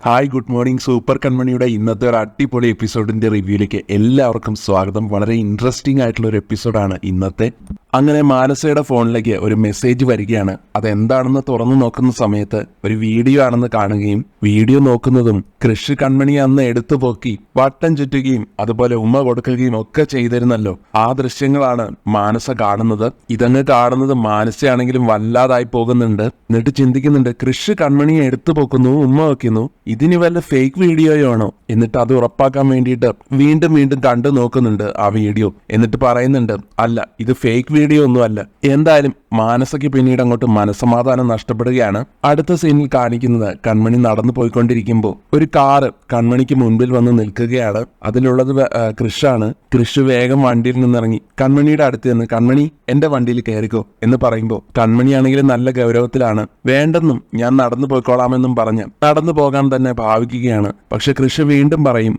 Hi, good morning. Super കൺമണിയുടെ ഇന്നത്തെ ഒരു അടിപൊളി എപ്പിസോഡിന്റെ റിവ്യൂയിലേക്ക് എല്ലാവർക്കും സ്വാഗതം. വളരെ ഇൻട്രസ്റ്റിംഗ് ആയിട്ടുള്ള ഒരു എപ്പിസോഡാണ് ഇന്നത്തെ. അങ്ങനെ മാനസയുടെ ഫോണിലേക്ക് ഒരു മെസ്സേജ് വരികയാണ്. അതെന്താണെന്ന് തുറന്നു നോക്കുന്ന സമയത്ത് ഒരു വീഡിയോ ആണെന്ന് കാണുകയും വീഡിയോ നോക്കുന്നതും കൃഷി കൺമണി അന്ന് എടുത്തു പോക്കി വട്ടം ചുറ്റുകയും അതുപോലെ ഉമ്മ കൊടുക്കുകയും ഒക്കെ ചെയ്തിരുന്നല്ലോ. ആ ദൃശ്യങ്ങളാണ് മാനസ കാണുന്നത്. ഇതങ്ങ് കാണുന്നത് മാനസയാണെങ്കിലും വല്ലാതായി പോകുന്നുണ്ട്. എന്നിട്ട് ചിന്തിക്കുന്നുണ്ട്, കൃഷി കൺമണിയെ എടുത്തു പോക്കുന്നു, ഉമ്മ വയ്ക്കുന്നു, ഇതിന് വല്ല ഫേക്ക് വീഡിയോയോ ആണോ? എന്നിട്ട് അത് ഉറപ്പാക്കാൻ വേണ്ടിയിട്ട് വീണ്ടും വീണ്ടും കണ്ടു നോക്കുന്നുണ്ട് ആ വീഡിയോ. എന്നിട്ട് പറയുന്നുണ്ട്, അല്ല, ഇത് ഫേക്ക് വീഡിയോ ഒന്നും അല്ല. എന്തായാലും മാനസയ്ക്ക് പിന്നീട് അങ്ങോട്ട് മനസ്സമാധാനം നഷ്ടപ്പെടുകയാണ്. അടുത്ത സീനിൽ കാണിക്കുന്നത് കൺമണി നടന്നു പോയിക്കൊണ്ടിരിക്കുമ്പോൾ ഒരു കാറ് കൺമണിക്ക് മുൻപിൽ വന്ന് നിൽക്കുകയാണ്. അതിലുള്ളത് കൃഷാണ്. കൃഷ് വേഗം വണ്ടിയിൽ നിന്നിറങ്ങി കൺമണിയുടെ അടുത്ത് നിന്ന്, കൺമണി എന്റെ വണ്ടിയിൽ കയറിക്കോ എന്ന് പറയുമ്പോൾ കൺമണിയാണെങ്കിൽ നല്ല ഗൗരവത്തിലാണ്. വേണ്ടെന്നും ഞാൻ നടന്നു പോയിക്കോളാമെന്നും പറഞ്ഞ് നടന്നു പോകാൻ തന്നെ ഭാവിക്കുകയാണ്. പക്ഷെ കൃഷ് വീണ്ടും പറയും,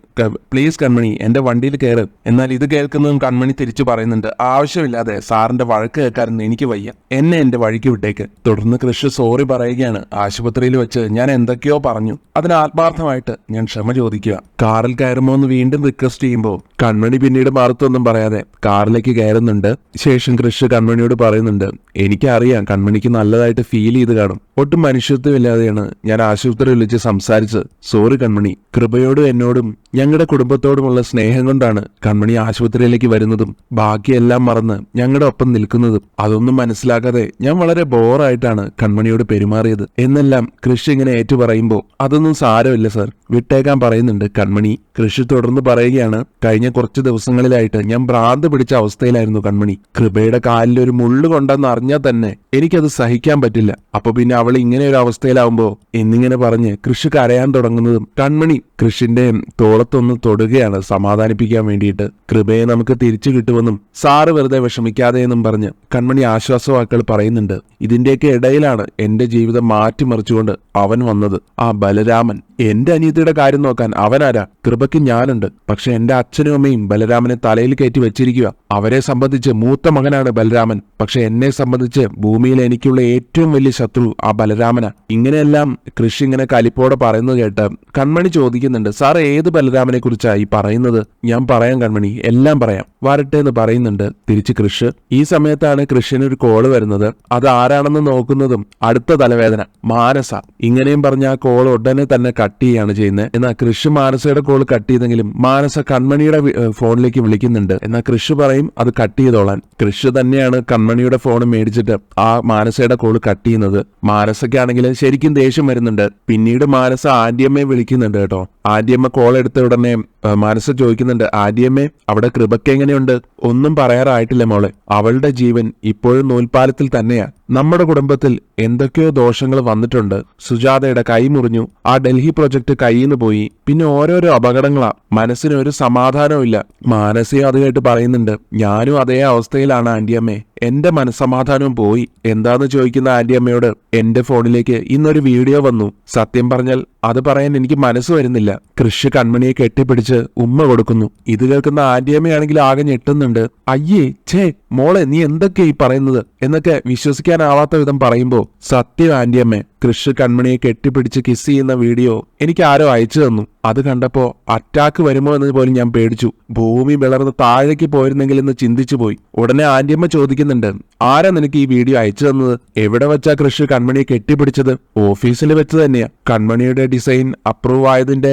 പ്ലീസ് കൺമണി എന്റെ വണ്ടിയിൽ കയറ്. എന്നാൽ ഇത് കേൾക്കുന്നതും കൺമണി തിരിച്ചു പറയുന്നുണ്ട്, ആവശ്യമില്ലാതെ സാറിന്റെ വഴക്ക് കേൾക്കാറുണ്ട്, എനിക്ക് വയ്യ, എന്നെ എന്റെ വഴിക്ക് വിട്ടേക്ക്. തുടർന്ന് കൃഷ് സോറി പറയുകയാണ്. ആശുപത്രിയിൽ വെച്ച് ഞാൻ എന്തൊക്കെയോ പറഞ്ഞു, അതിന് ആത്മാർത്ഥമായിട്ട് ഞാൻ ക്ഷമ ചോദിക്കുക. കാറിൽ കയറുമോ എന്ന് വീണ്ടും റിക്വസ്റ്റ് ചെയ്യുമ്പോൾ കൺമണി പിന്നീട് മറുത്തൊന്നും പറയാതെ കാറിലേക്ക് കയറുന്നുണ്ട്. ശേഷം കൃഷ് കൺമണിയോട് പറയുന്നുണ്ട്, എനിക്കറിയാം കൺമണിക്ക് നല്ലതായിട്ട് ഫീൽ ചെയ്ത് കാണും. ഒട്ടും മനുഷ്യത്വമില്ലാതെയാണ് ഞാൻ ആശുപത്രിയിൽ വിളിച്ച് സംസാരിച്ചത്. സോറി കൺമണി. കൃപയോടും എന്നോടും ഞങ്ങളുടെ കുടുംബത്തോടുമുള്ള സ്നേഹം കൊണ്ടാണ് കൺമണി ആശുപത്രിയിലേക്ക് വരുന്നതും ബാക്കിയെല്ലാം മറന്ന് ഞങ്ങളുടെ ഒപ്പം നിൽക്കുന്നതും. അതൊന്നും മനസ്സിലാക്കാതെ ഞാൻ വളരെ ബോറായിട്ടാണ് കൺമണിയോട് പെരുമാറിയത് എന്നെല്ലാം കൃഷി ഇങ്ങനെ ഏറ്റുപറയുമ്പോൾ അതൊന്നും സാരമില്ല സർ, വിട്ടേക്കാൻ പറയുന്നുണ്ട് കൺമണി. കൃഷി തുടർന്ന് പറയുകയാണ്, കഴിഞ്ഞ കുറച്ച് ദിവസങ്ങളിലായിട്ട് ഞാൻ ഭ്രാന്ത് പിടിച്ച അവസ്ഥയിലായിരുന്നു കൺമണി. കൃപയുടെ കാലിൽ ഒരു മുള്ളു കൊണ്ടെന്ന് അറിഞ്ഞാൽ തന്നെ എനിക്കത് സഹിക്കാൻ പറ്റില്ല. അപ്പൊ പിന്നെ അവൾ ഇങ്ങനെ ഒരു അവസ്ഥയിലാവുമ്പോ എന്നിങ്ങനെ പറഞ്ഞ് കൃഷി കരയാൻ തുടങ്ങുന്നതും കൺമണി കൃഷിന്റെ തോളത്തൊന്ന് തൊടുകയാണ് സമാധാനിപ്പിക്കാൻ വേണ്ടിയിട്ട്. കൃപയെ നമുക്ക് തിരിച്ചു കിട്ടുമെന്നും സാറ് വെറുതെ വിഷമിക്കാതെ എന്നും പറഞ്ഞ് കൺമണി ആശ്വാസവാക്കുകൾ പറയുന്നുണ്ട്. ഇതിന്റെയൊക്കെ ഇടയിലാണ് എന്റെ ജീവിതം മാറ്റിമറിച്ചുകൊണ്ട് അവൻ വന്നത്, ആ ബലരാമൻ. എന്റെ അനിയത്തിയുടെ കാര്യം നോക്കാൻ അവനാരാ? കൃപയ്ക്ക് ഞാനുണ്ട്. പക്ഷെ എന്റെ അച്ഛനും അമ്മയും ബലരാമനെ തലയിൽ കയറ്റി വെച്ചിരിക്കുക. അവരെ സംബന്ധിച്ച് മൂത്ത മകനാണ് ബലരാമൻ. പക്ഷെ എന്നെ സംബന്ധിച്ച് ഭൂമിയിൽ എനിക്കുള്ള ഏറ്റവും വലിയ ശത്രു ആ ബലരാമനാ. ഇങ്ങനെയെല്ലാം കൃഷി ഇങ്ങനെ കലിപ്പോടെ പറയുന്നത് കേട്ട് കൺമണി ചോദിക്കുന്നുണ്ട്, സാർ ഏത് ബലരാമനെ കുറിച്ചാ ഈ പറയുന്നത്? ഞാൻ പറയാം കൺമണി, എല്ലാം പറയാം, വരട്ടെ എന്ന് പറയുന്നുണ്ട് തിരിച്ച് കൃഷ്. ഈ സമയത്താണ് കൃഷിന് ഒരു കോള് വരുന്നത്. അത് ആരാണെന്ന് നോക്കുന്നതും അടുത്ത തലവേദന, മാനസ. ഇങ്ങനെയും പറഞ്ഞ ആ കോൾ ഉടനെ തന്നെ കട്ട് ചെയ്യാണ് ചെയ്യുന്നത്. എന്നാൽ കൃഷി മാനസയുടെ കോൾ കട്ട് ചെയ്തെങ്കിലും മാനസ കൺമണിയുടെ ഫോണിലേക്ക് വിളിക്കുന്നുണ്ട്. എന്നാൽ കൃഷി പറയും അത് കട്ട് ചെയ്തോളാൻ. കൃഷി തന്നെയാണ് കൺമണിയുടെ ഫോൺ മേടിച്ചിട്ട് ആ മാനസയുടെ കോൾ കട്ട് ചെയ്യുന്നത്. മാനസയ്ക്കാണെങ്കിൽ ശരിക്കും ദേഷ്യം വരുന്നുണ്ട്. പിന്നീട് മാനസ ആന്റിയമ്മയെ വിളിക്കുന്നുണ്ട് കേട്ടോ. ആന്റിയമ്മ കോൾ എടുത്ത ഉടനെ മാനസ ചോദിക്കുന്നുണ്ട്, ആന്റിയമ്മേ അവിടെ കൃപയ്ക്ക് എങ്ങനെയുണ്ട്? ഒന്നും പറയാറായിട്ടില്ല മോളെ, അവളുടെ ജീവൻ ഇപ്പോഴും നൂൽപ്പാലത്തിൽ തന്നെയാ. നമ്മുടെ കുടുംബത്തിൽ എന്തൊക്കെയോ ദോഷങ്ങൾ വന്നിട്ടുണ്ട്. സുജാതയുടെ കൈ മുറിഞ്ഞു, ആ ഡൽഹി പ്രൊജക്ട് കയ്യിന്ന് പോയി, പിന്നെ ഓരോരോ അപകടങ്ങളാ. മനസ്സിന് ഒരു സമാധാനവും ഇല്ല. മാനസിക അത് കേട്ട് പറയുന്നുണ്ട്, ഞാനും അതേ അവസ്ഥയിലാണ് ആന്റിയമ്മേ, എന്റെ മനസ്സമാധാനവും പോയി. എന്താന്ന് ചോദിക്കുന്ന ആന്റിയമ്മയോട് എന്റെ ഫോണിലേക്ക് ഇന്നൊരു വീഡിയോ വന്നു. സത്യം പറഞ്ഞാൽ അത് പറയാൻ എനിക്ക് മനസ്സ് വരുന്നില്ല. കൃഷി കൺമണിയെ കെട്ടിപ്പിടിച്ച് ഉമ്മ കൊടുക്കുന്നു. ഇത് കേൾക്കുന്ന ആന്റിയമ്മയാണെങ്കിൽ ആകെ ഞെട്ടുന്നുണ്ട്. അയ്യേ, ഛേ മോളെ, നീ എന്തൊക്കെയാ ഈ പറയുന്നത് എന്നൊക്കെ വിശ്വസിക്കാനാവാത്ത വിധം പറയുമ്പോ, സത്യം ആന്റിയമ്മേ, കൃഷി കൺമണിയെ കെട്ടിപ്പിടിച്ച് കിസ് ചെയ്യുന്ന വീഡിയോ എനിക്ക് ആരോ അയച്ചു തന്നു. അത് കണ്ടപ്പോ അറ്റാക്ക് വരുമോ എന്ന് പോലും ഞാൻ പേടിച്ചു. ഭൂമി വിളർന്ന് താഴേക്ക് പോയിരുന്നെങ്കിൽ എന്ന് ചിന്തിച്ചു പോയി. ഉടനെ ആന്റിയമ്മ ചോദിക്കുന്നുണ്ട്, ആരാ നിനക്ക് ഈ വീഡിയോ അയച്ചു തന്നത്? എവിടെ വെച്ചാ കൃഷി കൺമണിയെ കെട്ടിപ്പിടിച്ചത്? ഓഫീസിൽ വെച്ച് തന്നെയാ. കൺമണിയുടെ ഡിസൈൻ അപ്രൂവ് ആയതിന്റെ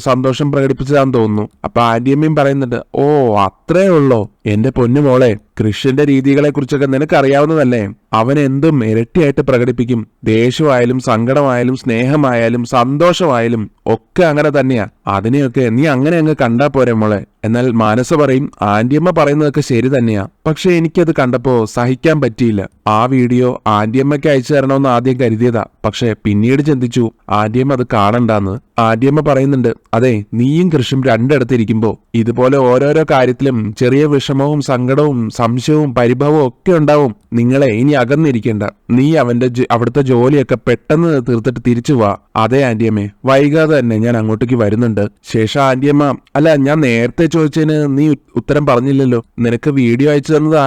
സന്തോഷം പ്രകടിപ്പിച്ചതാന്ന് തോന്നുന്നു. അപ്പൊ ആന്റിയമ്മയും പറയുന്നുണ്ട്, ഓ അത്രേ ഉള്ളോ? എന്റെ പൊന്നുമോളെ, കൃഷിന്റെ രീതികളെ കുറിച്ചൊക്കെ നിനക്കറിയാവുന്നതല്ലേ? അവൻ എന്തും ഇരട്ടിയായിട്ട് പ്രകടിപ്പിക്കും. ദേഷ്യമായാലും സങ്കടമായാലും സ്നേഹമായാലും സന്തോഷമായാലും ഒക്കെ അങ്ങനെ തന്നെയാ. അതിനെയൊക്കെ നീ അങ്ങനെ അങ്ങ് കണ്ടാ പോരെ മോളെ. എന്നാൽ മാനസ പറയും, ആന്റിയമ്മ പറയുന്നതൊക്കെ ശരി തന്നെയാ, പക്ഷെ എനിക്കത് കണ്ടപ്പോ സഹിക്കാൻ പറ്റിയില്ല. ആ വീഡിയോ ആന്റിയമ്മയ്ക്ക് അയച്ചു തരണമെന്ന് ആദ്യം കരുതിയതാ. പക്ഷെ പിന്നീട് ചിന്തിച്ചു ആന്റിയമ്മ അത് കാണണ്ടാന്ന്. ആന്റിയമ്മ പറയുന്നുണ്ട്, അതെ, നീയും കൃഷിയും രണ്ടിടത്തിരിക്കുമ്പോ ഇതുപോലെ ഓരോരോ കാര്യത്തിലും ചെറിയ വിഷമവും സങ്കടവും സംശയവും പരിഭവവും ഒക്കെ ഉണ്ടാവും. നിങ്ങളെ ഇനി അകന്നിരിക്കണ്ട. നീ അവിടുത്തെ ജോലിയൊക്കെ പെട്ടെന്ന് തീർത്തിട്ട് തിരിച്ചു വാ. അതെ ആന്റിയമ്മേ, വൈകാതെ തന്നെ ഞാൻ അങ്ങോട്ടേക്ക് വരുന്നുണ്ട്. ശേഷം ആന്റിയമ്മ, അല്ല, ഞാൻ നേരത്തെ ചോദിച്ചതിന് നീ ഉത്തരം പറഞ്ഞില്ലല്ലോ. നിനക്ക് വീഡിയോ അയച്ചു തന്നത്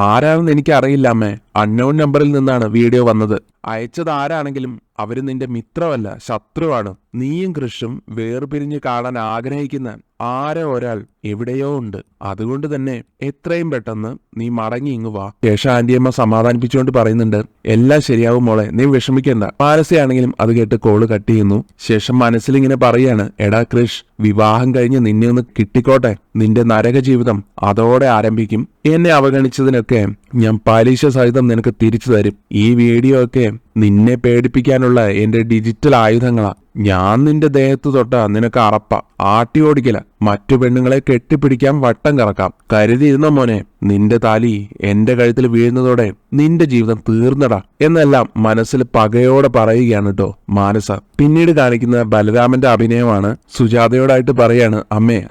ആരാണെന്ന് എനിക്ക് അറിയില്ല അമ്മേ. അൺനോൺ നമ്പറിൽ നിന്നാണ് വീഡിയോ വന്നത്. അയച്ചത് ആരാണെങ്കിലും അവര് നിന്റെ മിത്രമല്ല, ശത്രുവാണ്. നീയും കൃഷും വേർപിരിഞ്ഞ് കാണാൻ ആഗ്രഹിക്കുന്ന ആരോ ഒരാൾ എവിടെയോ ഉണ്ട്. അതുകൊണ്ട് തന്നെ എത്രയും പെട്ടെന്ന് നീ മടങ്ങി ഇങ്ങ് വാ. ശേഷം ആന്റിയമ്മ സമാധാനിപ്പിച്ചുകൊണ്ട് പറയുന്നുണ്ട്, എല്ലാം ശരിയാവും മോളെ, നീ വിഷമിക്കണ്ട. മാനസയാണെങ്കിലും അത് കേട്ട് കോള് കട്ട് ചെയ്യുന്നു. ശേഷം മനസ്സിലിങ്ങനെ പറയാണ്, എടാ കൃഷ്, വിവാഹം കഴിഞ്ഞ് നിന്നെ ഒന്ന് കിട്ടിക്കോട്ടെ. നിന്റെ നരക ജീവിതം അതോടെ ആരംഭിക്കും. എന്നെ അവഗണിച്ചതിനൊക്കെ ഞാൻ പലിശ സഹിതം നിനക്ക് തിരിച്ചു തരും. ഈ വീഡിയോ ഒക്കെ നിന്നെ പേടിപ്പിക്കാനുള്ള എന്റെ ഡിജിറ്റൽ ആയുധങ്ങളാ. ഞാൻ നിന്റെ ദേഹത്ത് തൊട്ടാ നിനക്ക് അറപ്പ, ആട്ടി ഓടിക്കല. മറ്റു പെണ്ണുങ്ങളെ കെട്ടിപ്പിടിക്കാൻ വട്ടം കറക്കാം. കരുതിയിരുന്ന മോനെ, നിന്റെ താലി എന്റെ കഴുത്തിൽ വീഴുന്നതോടെ നിന്റെ ജീവിതം തീർന്നടാ എന്നെല്ലാം മനസ്സിൽ പകയോടെ പറയുകയാണ് കേട്ടോ മാനസ. പിന്നീട് കാണിക്കുന്ന ബലരാമന്റെ അഭിനയമാണ്. സുജാതയോടായിട്ട് പറയാണ്,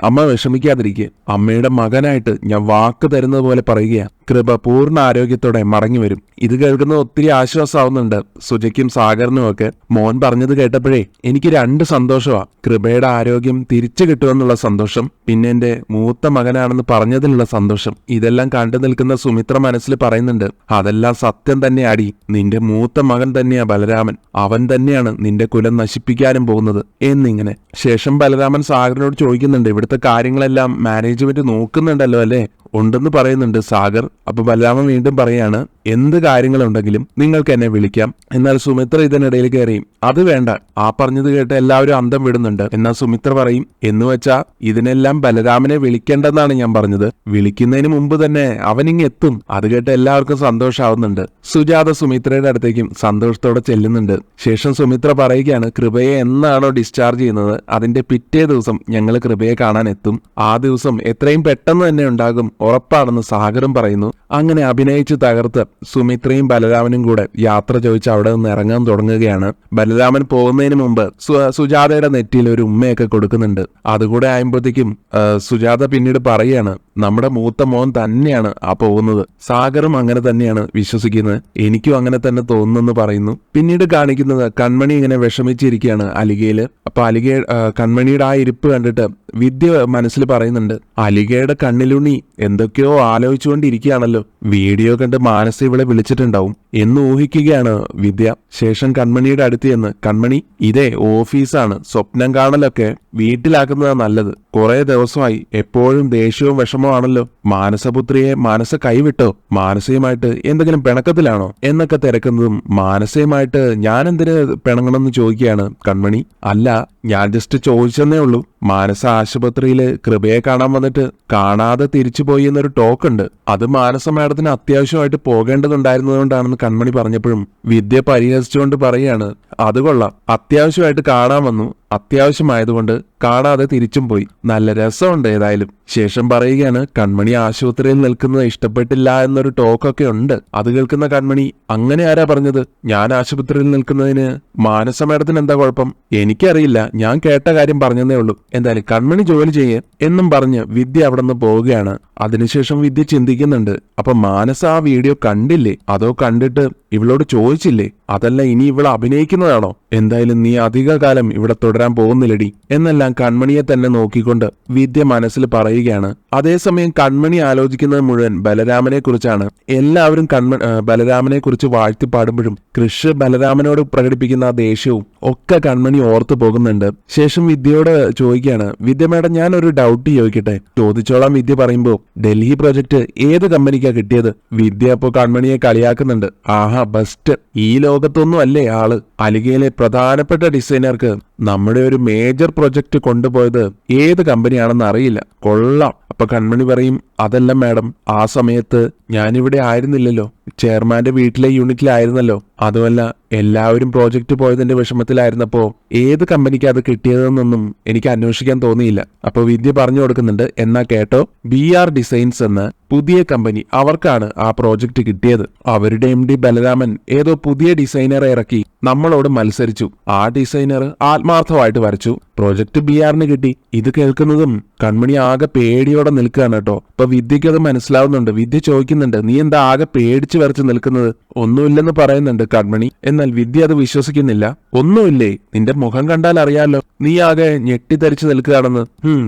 അമ്മ വിഷമിക്കാതിരിക്കെ. അമ്മയുടെ മകനായിട്ട് ഞാൻ വാക്ക് തരുന്നത് പോലെ പറയുകയാ. കൃപ പൂർണ്ണ ആരോഗ്യത്തോടെ മടങ്ങി വരും. ഇത് കേൾക്കുന്നത് ഒത്തിരി ആശ്വാസമാവുന്നുണ്ട് സുജയ്ക്കും സാഗറിനും ഒക്കെ. മോൻ പറഞ്ഞത് കേട്ടപ്പോഴേ എനിക്ക് രണ്ട് സന്തോഷമാ. കൃപയുടെ ആരോഗ്യം തിരിച്ചു കിട്ടുമെന്നുള്ള സന്തോഷം, പിന്നെ എന്റെ മൂത്ത മകനാണെന്ന് പറഞ്ഞതിലുള്ള സന്തോഷം. ഇതെല്ലാം കണ്ടു നിൽക്കുന്ന സുമിത്ര മനസ്സിൽ പറയുന്നുണ്ട്, അതെല്ലാം സത്യം തന്നെയാടി. നിന്റെ മൂത്ത മകൻ തന്നെയാ ബലരാമൻ. അവൻ തന്നെയാണ് നിന്റെ കുലം നശിപ്പിക്കാനും പോകുന്നത് എന്നിങ്ങനെ. ശേഷം ബലരാമൻ സാഗറിനോട് ചോദിക്കുന്നുണ്ട്, ഇവിടുത്തെ കാര്യങ്ങളെല്ലാം മാനേജ്മെന്റ് നോക്കുന്നുണ്ടല്ലോ അല്ലേ? ഉണ്ടെന്ന് പറയുന്നുണ്ട് സാഗർ. അപ്പൊ ബലരാമൻ വീണ്ടും പറയാണ്, എന്ത് കാര്യങ്ങളുണ്ടെങ്കിലും നിങ്ങൾക്ക് എന്നെ വിളിക്കാം. എന്നാൽ സുമിത്ര ഇതിനിടയിൽ കയറി, അത് വേണ്ട, ആ പറഞ്ഞത് കേട്ട് എല്ലാവരും അന്തം വിടുന്നുണ്ട്. എന്നാൽ സുമിത്ര പറയും, എന്ന് വെച്ചാ ഇതിനെല്ലാം ബലരാമനെ വിളിക്കേണ്ടെന്നാണ് ഞാൻ പറഞ്ഞത്. വിളിക്കുന്നതിന് മുമ്പ് തന്നെ അവനിങ് എത്തും. അത് കേട്ട് എല്ലാവർക്കും സന്തോഷാവുന്നുണ്ട്. സുജാത സുമിത്രയുടെ അടുത്തേക്കും സന്തോഷത്തോടെ ചെല്ലുന്നുണ്ട്. ശേഷം സുമിത്ര പറയുകയാണ്, കൃപയെ എന്നാണോ ഡിസ്ചാർജ് ചെയ്യുന്നത് അതിന്റെ പിറ്റേ ദിവസം ഞങ്ങൾ കൃപയെ കാണാൻ എത്തും. ആ ദിവസം എത്രയും പെട്ടെന്ന് തന്നെ ഉണ്ടാകും, ഉറപ്പാണെന്ന് സാഗറും പറയുന്നു. അങ്ങനെ അഭിനയിച്ച് തകർത്ത് സുമിത്രയും ബലരാമനും കൂടെ യാത്ര ചോദിച്ച് അവിടെ നിന്ന് ഇറങ്ങാൻ തുടങ്ങുകയാണ്. ബലരാമൻ പോകുന്നതിന് മുമ്പ് സുജാതയുടെ നെറ്റിയിൽ ഒരു ഉമ്മയൊക്കെ കൊടുക്കുന്നുണ്ട്. അതുകൂടെ ആയപ്പോഴത്തേക്കും സുജാത പിന്നീട് പറയാണ്, നമ്മുടെ മൂത്ത മോൻ തന്നെയാണ് ആ പോകുന്നത്. സാഗറും അങ്ങനെ തന്നെയാണ് വിശ്വസിക്കുന്നത്. എനിക്കും അങ്ങനെ തന്നെ തോന്നുന്നെന്ന് പറയുന്നു. പിന്നീട് കാണിക്കുന്നത് കൺമണി ഇങ്ങനെ വിഷമിച്ചിരിക്കുകയാണ് അലികയില്. അപ്പൊ കൺമണിയുടെ ആ ഇരിപ്പ് കണ്ടിട്ട് വിദ്യ മനസ്സിൽ പറയുന്നുണ്ട്, അലികയുടെ കണ്ണിലുണ്ണി എന്തൊക്കെയോ ആലോചിച്ചുകൊണ്ടിരിക്കുകയാണല്ലോ. വീഡിയോ കണ്ട് മാനസ ഇവളെ വിളിച്ചിട്ടുണ്ടാവും എന്ന് ഊഹിക്കുകയാണ് വിദ്യ. ശേഷം കൺമണിയുടെ അടുത്ത് ചെന്ന്, കൺമണി, ഇതേ ഓഫീസാണ്, സ്വപ്നം കാണലൊക്കെ വീട്ടിലാക്കുന്നതാ നല്ലത്. കുറെ ദിവസമായി എപ്പോഴും ദേഷ്യവും വിഷമമാണല്ലോ. മാനസപുത്രിയെ മാനസ കൈവിട്ടോ? മാനസയുമായിട്ട് എന്തെങ്കിലും പിണക്കത്തിലാണോ എന്നൊക്കെ തിരക്കുന്നതും മാനസയുമായിട്ട് ഞാൻ എന്തിന് പിണങ്ങണമെന്ന് ചോദിക്കുകയാണ് കൺമണി. അല്ല, ഞാൻ ജസ്റ്റ് ചോദിച്ചെന്നേ ഉള്ളൂ. മാനസ ആശുപത്രിയില് കൃപയെ കാണാൻ വന്നിട്ട് കാണാതെ തിരിച്ചു പോയി എന്നൊരു ടോക്ക് ഉണ്ട്. അത് മാനസ മാഡത്തിന് അത്യാവശ്യമായിട്ട് പോകേണ്ടതുണ്ടായിരുന്നതുകൊണ്ടാണെന്ന് കൺമണി പറഞ്ഞപ്പോഴും വിദ്യ പരിഹസിച്ചുകൊണ്ട് പറയാണ്, അത് കൊള്ളാം, അത്യാവശ്യമായിട്ട് കാണാൻ വന്നു, അത്യാവശ്യമായതുകൊണ്ട് കാണാതെ തിരിച്ചും പോയി. നല്ല രസമുണ്ട് ഏതായാലും. ശേഷം പറയുകയാണ്, കൺമണി ആശുപത്രിയിൽ നിൽക്കുന്നത് ഇഷ്ടപ്പെട്ടില്ല എന്നൊരു ടോക്കൊക്കെ ഉണ്ട്. അത് കേൾക്കുന്ന കൺമണി, അങ്ങനെ ആരാ പറഞ്ഞത്? ഞാൻ ആശുപത്രിയിൽ നിൽക്കുന്നതിന് മാനസ മാഡത്തിന് എന്താ കുഴപ്പം? എനിക്കറിയില്ല, ഞാൻ കേട്ട കാര്യം പറഞ്ഞതേ ഉള്ളൂ. എന്തായാലും കൺമണി ജോലി ചെയ്യേ എന്നും പറഞ്ഞ് വിദ്യ അവിടെ നിന്ന് പോവുകയാണ്. അതിനുശേഷം വിദ്യ ചിന്തിക്കുന്നുണ്ട്, അപ്പൊ മാനസ ആ വീഡിയോ കണ്ടില്ലേ? അതോ കണ്ടിട്ട് ഇവളോട് ചോദിച്ചില്ലേ? അതല്ല ഇനി ഇവൾ അഭിനയിക്കുന്നതാണോ? എന്തായാലും നീ അധികകാലം ഇവിടെ തുടരാൻ പോകുന്നില്ലടി എന്നെല്ലാം കൺമണിയെ തന്നെ നോക്കിക്കൊണ്ട് വിദ്യ മനസ്സിൽ പറയുകയാണ്. അതേസമയം കൺമണി ആലോചിക്കുന്നത് മുഴുവൻ ബലരാമനെ കുറിച്ചാണ്. എല്ലാവരും ബലരാമനെ കുറിച്ച് വാഴ്ത്തിപ്പാടുമ്പോഴും കൃഷ് ബലരാമനോട് പ്രകടിപ്പിക്കുന്ന ആ ദേഷ്യവും ഒക്കെ കൺമണി ഓർത്തു പോകുന്നുണ്ട്. ശേഷം വിദ്യയോട് ചോദിക്കുകയാണ്, വിദ്യ മേഡം, ഞാൻ ഒരു ഡൗട്ട് ചോദിക്കട്ടെ? ചോദിച്ചോളാം വിദ്യ പറയുമ്പോ, ഡൽഹി പ്രൊജക്ട് ഏത് കമ്പനിക്കാ കിട്ടിയത്? വിദ്യ അപ്പോ കൺമണിയെ കളിയാക്കുന്നുണ്ട്. ആഹാ, ബെസ്റ്റ്, ഈ ലോകത്തൊന്നും അല്ലേ ആള്. അലിഗയിലെ പ്രധാനപ്പെട്ട ഡിസൈനർക്ക് നമ്മുടെ ഒരു മേജർ പ്രൊജക്ട് കൊണ്ടുപോയത് ഏത് കമ്പനിയാണെന്ന് അറിയില്ല. കൊള്ളാം. അപ്പൊ കൺമണി പറയും, അതല്ല മാഡം, ആ സമയത്ത് ഞാനിവിടെ ആയിരുന്നില്ലല്ലോ, ചെയർമാന്റെ വീട്ടിലെ യൂണിറ്റിലായിരുന്നല്ലോ. അതുമല്ല, എല്ലാവരും പ്രോജക്റ്റ് പോയതിന്റെ വിഷമത്തിലായിരുന്നപ്പോ ഏത് കമ്പനിക്ക് അത് കിട്ടിയതെന്നൊന്നും എനിക്ക് അന്വേഷിക്കാൻ തോന്നിയില്ല. അപ്പൊ വിദ്യ പറഞ്ഞു കൊടുക്കുന്നുണ്ട്, എന്നാ കേട്ടോ, BR ഡിസൈൻസ് എന്ന പുതിയ കമ്പനി, അവർക്കാണ് ആ പ്രോജക്റ്റ് കിട്ടിയത്. അവരുടെ MD ബലരാമൻ ഏതോ പുതിയ ഡിസൈനറെ ഇറക്കി നമ്മളോട് മത്സരിച്ചു. ആ ഡിസൈനർ ആത്മാർത്ഥമായിട്ട് വരച്ചു, പ്രോജക്റ്റ് BRന് കിട്ടി. ഇത് കേൾക്കുന്നതും കൺമണി ആകെ പേടിയോടെ നിൽക്കുകയാണ് കേട്ടോ. ഇപ്പൊ വിദ്യക്ക് അത് മനസ്സിലാവുന്നുണ്ട്. വിദ്യ ചോദിക്കുന്നുണ്ട്, നീ എന്താ ആകെ പേടിച്ചു വരച്ച് നിൽക്കുന്നത്? ഒന്നുമില്ലെന്ന് പറയുന്നുണ്ട് കൺമണി. എന്നാൽ വിദ്യ അത് വിശ്വസിക്കുന്നില്ല. ഒന്നുമില്ലേ, നിന്റെ മുഖം കണ്ടാൽ അറിയാലോ നീ ആകെ ഞെട്ടിത്തരിച്ചു നിൽക്കുകയാണെന്ന്.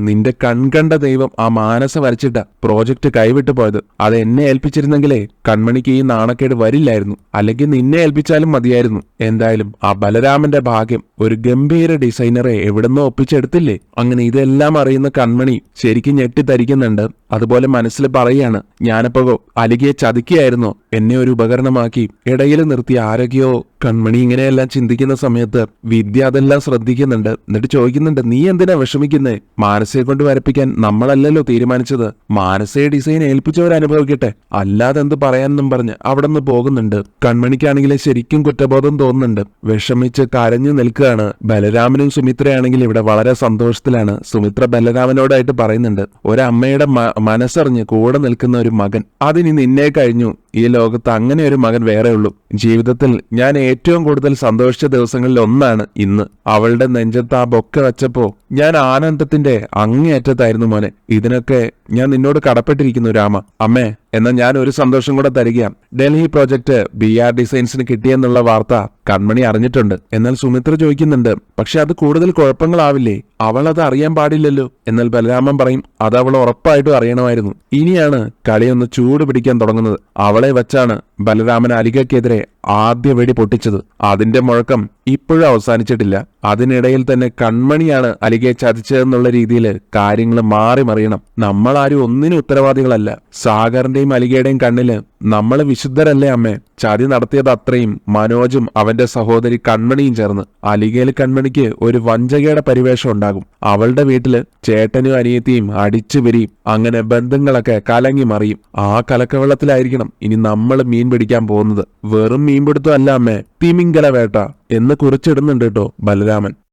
നിന്റെ കൺകണ്ട ദൈവം ആ മാനസ വരച്ചിട്ട പ്രോജക്റ്റ് കൈവിട്ടു പോയത്. അത് എന്നെ ഏൽപ്പിച്ചിരുന്നെങ്കിലേ കൺമണിക്ക് ഈ നാണക്കേട് വരില്ലായിരുന്നു. അല്ലെങ്കിൽ നിന്നെ ഏൽപ്പിച്ചാലും മതിയായിരുന്നു. എന്തായാലും ആ ബലരാമന്റെ ഭാഗ്യം, ഒരു ഗംഭീര ഡിസൈനറെ എവിടുന്നോ ഒപ്പിച്ചെടുത്തില്ലേ. അങ്ങനെ ഇതെല്ലാം അറിയുന്ന കൺമണി ശരിക്കും ഞെട്ടിത്തരിക്കുന്നുണ്ട്. അതുപോലെ മനസ്സിൽ പറയാണ്, ഞാനപ്പോ അലികയെ ചതിക്കുകയായിരുന്നോ? എന്നെ ഒരു ഉപകരണമാക്കി ഇടയിൽ നിർത്തി ആരൊക്കെയോ. കൺമണി ഇങ്ങനെയെല്ലാം ചിന്തിക്കുന്ന സമയത്ത് വിദ്യ അതെല്ലാം ശ്രദ്ധിക്കുന്നുണ്ട്. എന്നിട്ട് ചോദിക്കുന്നുണ്ട്, നീ എന്തിനാ വിഷമിക്കുന്നേ? മാനസയെ കൊണ്ട് വരപ്പിക്കാൻ നമ്മളല്ലല്ലോ തീരുമാനിച്ചത്. മാനസയെ ഡിസൈൻ ഏൽപ്പിച്ചവരനുഭവിക്കട്ടെ, അല്ലാതെ എന്ത് പറയാനെന്നും പറഞ്ഞ് അവിടെ നിന്ന് പോകുന്നുണ്ട്. കൺമണിക്കാണെങ്കിൽ ശരിക്കും കുറ്റബോധം തോന്നുന്നുണ്ട്. വിഷമിച്ച് കരഞ്ഞു നിൽക്കുകയാണ്. ബലരാമനും സുമിത്രയാണെങ്കിൽ ഇവിടെ വളരെ സന്തോഷത്തിലാണ്. സുമിത്ര ബലരാമനോടായിട്ട് പറയുന്നുണ്ട്, ഒരമ്മയുടെ മനസ്സറിഞ്ഞ് കൂടെ നിൽക്കുന്ന ഒരു മകൻ, അതിനി നിന്നെ കഴിഞ്ഞു. ഈ ലോകത്ത് അങ്ങനെ ഒരു മകൻ വേറെ ഉള്ളൂ. ജീവിതത്തിൽ ഞാൻ ഏറ്റവും കൂടുതൽ സന്തോഷിച്ച ദിവസങ്ങളിൽ ഒന്നാണ് ഇന്ന്. അവളുടെ നെഞ്ചത്ത് ആ ബൊക്ക വെച്ചപ്പോ ഞാൻ ആനന്ദത്തിന്റെ അങ്ങേയറ്റത്തായിരുന്നു മോനെ. ഇതിനൊക്കെ ഞാൻ നിന്നോട് കടപ്പെട്ടിരിക്കുന്നു രാമ. അമ്മേ, എന്നാൽ ഞാൻ ഒരു സന്തോഷം കൂടെ തരികയാണ്. ഡൽഹി പ്രോജക്ട് BR ഡിസൈൻസിന് കിട്ടിയെന്നുള്ള വാർത്ത കൺമണി അറിഞ്ഞിട്ടുണ്ട്. എന്നാൽ സുമിത്ര ചോദിക്കുന്നുണ്ട്, പക്ഷെ അത് കൂടുതൽ കുഴപ്പങ്ങളാവില്ലേ? അവൾ അത് അറിയാൻ പാടില്ലല്ലോ. എന്നാൽ ബലരാമൻ പറയും, അത് അവൾ ഉറപ്പായിട്ടും അറിയണമായിരുന്നു. ഇനിയാണ് കളിയൊന്ന് ചൂട് പിടിക്കാൻ തുടങ്ങുന്നത്. അവളെ വെച്ചാണ് ബലരാമൻ അലികയ്ക്കെതിരെ ആദ്യ വെടി പൊട്ടിച്ചത്. അതിന്റെ മുഴക്കം ഇപ്പോഴും അവസാനിച്ചിട്ടില്ല. അതിനിടയിൽ തന്നെ കൺമണിയാണ് അലികയെ ചതിച്ചതെന്നുള്ള രീതിയിൽ കാര്യങ്ങൾ മാറി മറിയണം. നമ്മളാരും ഒന്നിനും ഉത്തരവാദികളല്ല. സാഗറിന്റെയും അലികയുടെയും കണ്ണില് നമ്മൾ വിശുദ്ധരല്ലേ അമ്മേ? ചതി നടത്തിയത് അത്രയും മനോജും അവന്റെ സഹോദരി കൺമണിയും ചേർന്ന്. അലികയിൽ കൺമണിക്ക് ഒരു വഞ്ചകയുടെ പരിവേഷം ഉണ്ടാകും. അവളുടെ വീട്ടില് ചേട്ടനും അനിയത്തിയും അടിച്ചു പിരിയും. അങ്ങനെ ബന്ധങ്ങളൊക്കെ കലങ്ങി മറിയും. ആ കലക്കവെള്ളത്തിലായിരിക്കണം ഇനി നമ്മൾ മീൻ പിടിക്കാൻ പോകുന്നത്. വെറും മീൻപിടുത്തം അല്ല അമ്മേ, തിമിംഗല വേട്ട എന്ന് കുറിച്ചിടുന്നുണ്ട് കേട്ടോ ബലരാമൻ.